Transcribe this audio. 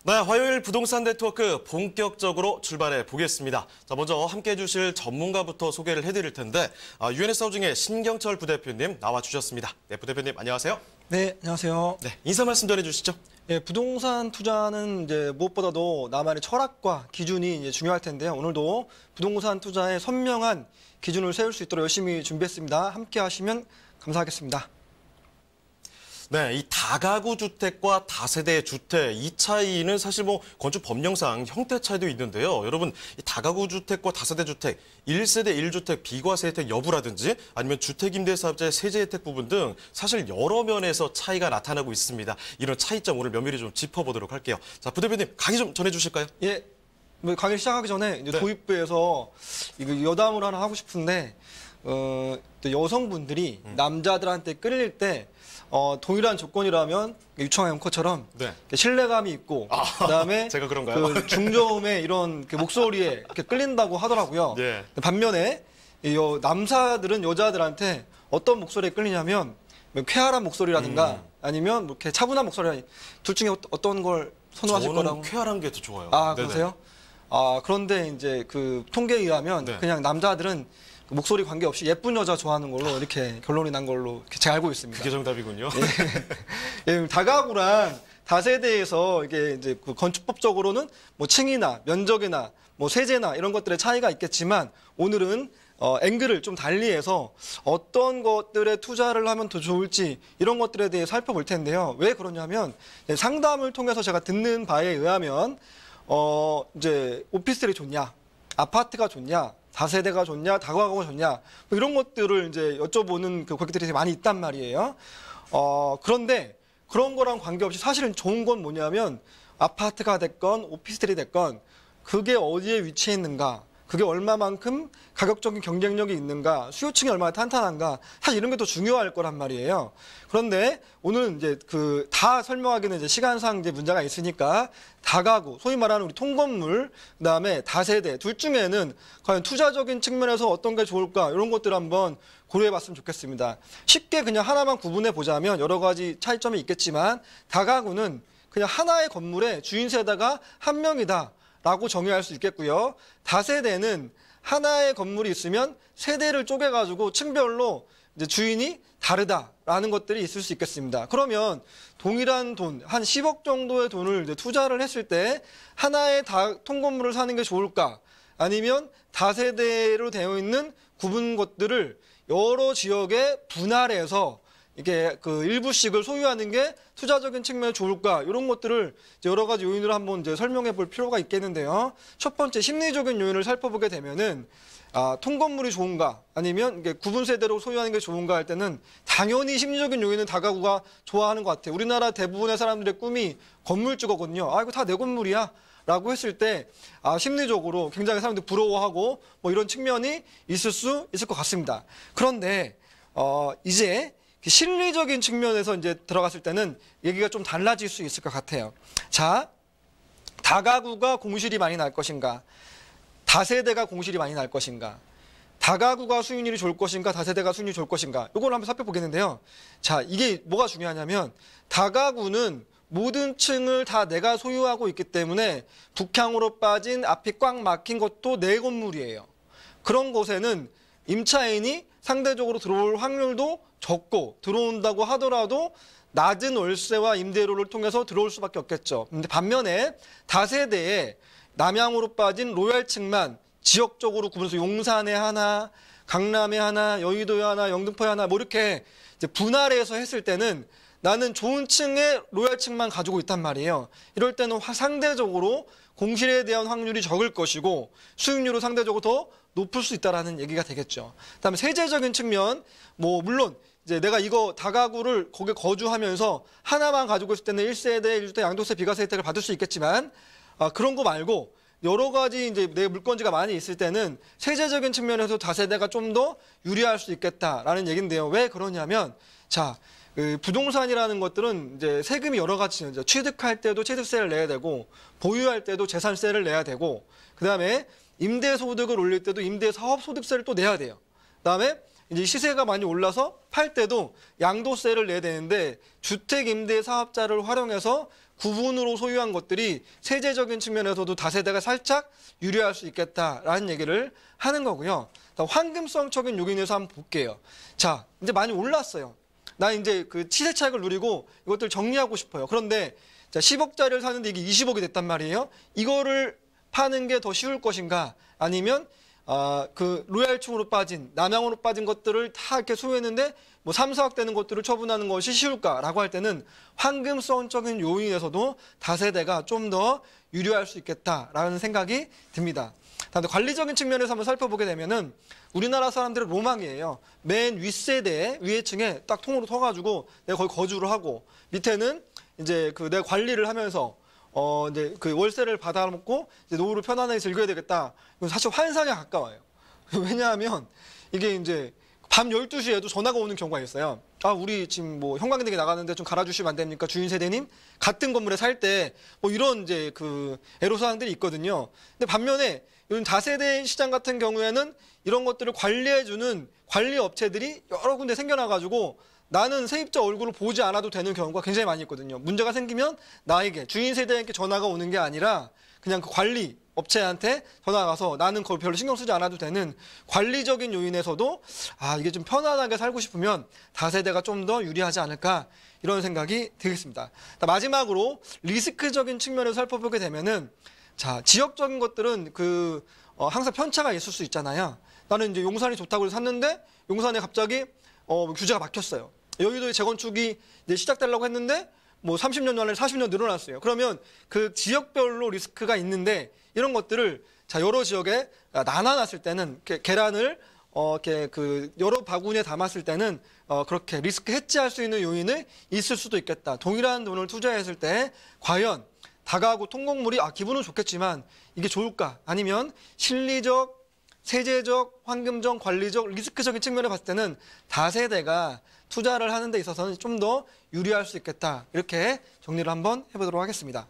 네, 화요일 부동산 네트워크 본격적으로 출발해 보겠습니다. 자, 먼저 함께해 주실 전문가부터 소개를 해드릴 텐데 UNS 하우징의 신경철 부대표님 나와 주셨습니다. 네, 부대표님 안녕하세요. 네, 안녕하세요. 네, 인사 말씀 전해주시죠. 예, 부동산 투자는 이제 무엇보다도 나만의 철학과 기준이 이제 중요할 텐데요. 오늘도 부동산 투자에 선명한 기준을 세울 수 있도록 열심히 준비했습니다. 함께 하시면 감사하겠습니다. 네, 이 다가구 주택과 다세대 주택 이 차이는 사실 건축 법령상 형태 차이도 있는데요. 여러분, 이 다가구 주택과 다세대 주택, 1세대 1주택 비과세 혜택 여부라든지 아니면 주택임대사업자의 세제 혜택 부분 등 사실 여러 면에서 차이가 나타나고 있습니다. 이런 차이점 오늘 면밀히 좀 짚어보도록 할게요. 자, 부대표님 강의 좀 전해주실까요? 예, 강의 시작하기 전에 이제 네. 도입부에서 이거 여담을 하나 하고 싶은데 또 여성분들이 남자들한테 끌릴 때 동일한 조건이라면 유청아 앵커처럼 네. 신뢰감이 있고 그다음에 제가 그런가요? 그 중저음의 이런 목소리에 이렇게 끌린다고 하더라고요. 네. 반면에 남사들은 여자들한테 어떤 목소리에 끌리냐면 쾌활한 목소리라든가 아니면 이렇게 차분한 목소리 둘 중에 어떤 걸 선호하실 거라고? 저는 쾌활한 게 더 좋아요. 아, 네네. 그러세요? 그런데 이제 그 통계에 의하면 네. 그냥 남자들은 목소리 관계없이 예쁜 여자 좋아하는 걸로 이렇게 결론이 난 걸로 이렇게 제가 알고 있습니다. 그게 정답이군요. 예, 다가구랑 다세대에서 이게 이제 그 건축법적으로는 층이나 면적이나 세제나 이런 것들의 차이가 있겠지만 오늘은 앵글을 좀 달리해서 어떤 것들에 투자를 하면 더 좋을지 이런 것들에 대해 살펴볼 텐데요. 왜 그러냐면 상담을 통해서 제가 듣는 바에 의하면 이제 오피스텔이 좋냐, 아파트가 좋냐, 다세대가 좋냐, 다가구가 좋냐 이런 것들을 이제 여쭤보는 그 고객들이 되게 많이 있단 말이에요. 그런데 그런 거랑 관계없이 사실은 좋은 건 뭐냐면 아파트가 됐건 오피스텔이 됐건 그게 어디에 위치해 있는가, 그게 얼마만큼 가격적인 경쟁력이 있는가, 수요층이 얼마나 탄탄한가, 사실 이런 게 더 중요할 거란 말이에요. 그런데 오늘은 이제 다 설명하기는 이제 시간상 이제 문제가 있으니까 다가구, 소위 말하는 우리 통건물, 그다음에 다세대 둘 중에는 과연 투자적인 측면에서 어떤 게 좋을까 이런 것들을 한번 고려해봤으면 좋겠습니다. 쉽게 그냥 하나만 구분해 보자면 여러 가지 차이점이 있겠지만 다가구는 그냥 하나의 건물의 주인 세대가 한 명이다. 라고 정의할 수 있겠고요. 다세대는 하나의 건물이 있으면 세대를 쪼개가지고 층별로 이제 주인이 다르다라는 것들이 있을 수 있겠습니다. 그러면 동일한 돈, 한 10억 정도의 돈을 이제 투자를 했을 때 하나의 통건물을 사는 게 좋을까? 아니면 다세대로 되어 있는 구분 것들을 여러 지역에 분할해서 이게 일부씩을 소유하는 게 투자적인 측면에 좋을까 이런 것들을 여러 가지 요인으로 한번 이제 설명해 볼 필요가 있겠는데요. 첫 번째 심리적인 요인을 살펴보게 되면은 통건물이 좋은가 아니면 이게 구분 세대로 소유하는 게 좋은가 할 때는 당연히 심리적인 요인은 다가구가 좋아하는 것 같아요. 우리나라 대부분의 사람들의 꿈이 건물주거거든요. 이거 다 내 건물이야. 라고 했을 때 심리적으로 굉장히 사람들이 부러워하고 이런 측면이 있을 수 있을 것 같습니다. 그런데 이제 심리적인 측면에서 이제 들어갔을 때는 얘기가 좀 달라질 수 있을 것 같아요. 자, 다가구가 공실이 많이 날 것인가? 다세대가 공실이 많이 날 것인가? 다가구가 수익률이 좋을 것인가? 다세대가 수익률이 좋을 것인가? 이걸 한번 살펴보겠는데요. 자, 이게 뭐가 중요하냐면 다가구는 모든 층을 다 내가 소유하고 있기 때문에 북향으로 빠진 앞이 꽉 막힌 것도 내 건물이에요. 그런 곳에는 임차인이 상대적으로 들어올 확률도 적고 들어온다고 하더라도 낮은 월세와 임대료를 통해서 들어올 수밖에 없겠죠. 근데 반면에 다세대에 남향으로 빠진 로얄층만 지역적으로 구분해서 용산에 하나, 강남에 하나, 여의도에 하나, 영등포에 하나 이렇게 이제 분할해서 했을 때는 나는 좋은 층의 로얄층만 가지고 있단 말이에요. 이럴 때는 상대적으로 공실에 대한 확률이 적을 것이고 수익률은 상대적으로 더 높을 수 있다라는 얘기가 되겠죠. 그다음에 세제적인 측면, 물론 이제 내가 이거 다가구를 거기에 거주하면서 하나만 가지고 있을 때는 1세대, 1주택 양도세 비과세 혜택을 받을 수 있겠지만 그런 거 말고 여러 가지 이제 내 물건지가 많이 있을 때는 세제적인 측면에서 다세대가 좀 더 유리할 수 있겠다라는 얘긴데요. 왜 그러냐면 자. 부동산이라는 것들은 이제 세금이 여러 가지 이제 취득할 때도 취득세를 내야 되고 보유할 때도 재산세를 내야 되고 그다음에 임대소득을 올릴 때도 임대사업소득세를 또 내야 돼요. 그다음에 이제 시세가 많이 올라서 팔 때도 양도세를 내야 되는데 주택임대사업자를 활용해서 구분으로 소유한 것들이 세제적인 측면에서도 다세대가 살짝 유리할 수 있겠다라는 얘기를 하는 거고요. 황금성적인 요인에서 한번 볼게요. 자, 이제 많이 올랐어요. 나 이제 그 시세 차익을 누리고 이것들 정리하고 싶어요. 그런데 자, 10억짜리를 사는데 이게 20억이 됐단 말이에요. 이거를 파는 게 더 쉬울 것인가? 아니면 그 로얄층으로 빠진, 남양으로 빠진 것들을 다 이렇게 소유했는데 뭐 3, 4억 되는 것들을 처분하는 것이 쉬울까라고 할 때는 황금성적인 요인에서도 다세대가 좀 더 유리할 수 있겠다라는 생각이 듭니다. 다음에 관리적인 측면에서 한번 살펴보게 되면은 우리나라 사람들의 로망이에요. 맨 윗세대, 위에 층에 딱 통으로 터가지고 내가 거기 거주를 하고 밑에는 이제 그 내가 관리를 하면서 이제 그 월세를 받아먹고 이제 노후를 편안하게 즐겨야 되겠다. 이건 사실 환상에 가까워요. 왜냐하면 이게 이제 밤 12시에도 전화가 오는 경우가 있어요. 아, 우리 지금 뭐 형광등에 나가는데 좀 갈아주시면 안 됩니까? 주인 세대님? 같은 건물에 살 때 뭐 이런 이제 그 애로사항들이 있거든요. 근데 반면에 요즘 다세대 시장 같은 경우에는 이런 것들을 관리해주는 관리 업체들이 여러 군데 생겨나가지고 나는 세입자 얼굴을 보지 않아도 되는 경우가 굉장히 많이 있거든요. 문제가 생기면 나에게, 주인 세대에게 전화가 오는 게 아니라 그냥 그 관리 업체한테 전화가 와서 나는 그걸 별로 신경 쓰지 않아도 되는 관리적인 요인에서도 이게 좀 편안하게 살고 싶으면 다세대가 좀 더 유리하지 않을까 이런 생각이 들겠습니다. 마지막으로 리스크적인 측면에서 살펴보게 되면은 자, 지역적인 것들은 항상 편차가 있을 수 있잖아요. 나는 이제 용산이 좋다고 해서 샀는데 용산에 갑자기 규제가 막혔어요. 여의도의 재건축이 이제 시작되려고 했는데 뭐 30년 만에 40년 늘어났어요. 그러면 그 지역별로 리스크가 있는데 이런 것들을 자, 여러 지역에 나눠놨을 때는 계란을 이렇게 그 여러 바구니에 담았을 때는 그렇게 리스크 해지할 수 있는 요인이 있을 수도 있겠다. 동일한 돈을 투자했을 때 과연 다가구 통곡물이 기분은 좋겠지만 이게 좋을까? 아니면 실리적, 세제적, 환금적, 관리적, 리스크적인 측면을 봤을 때는 다세대가 투자를 하는 데 있어서는 좀 더 유리할 수 있겠다. 이렇게 정리를 한번 해보도록 하겠습니다.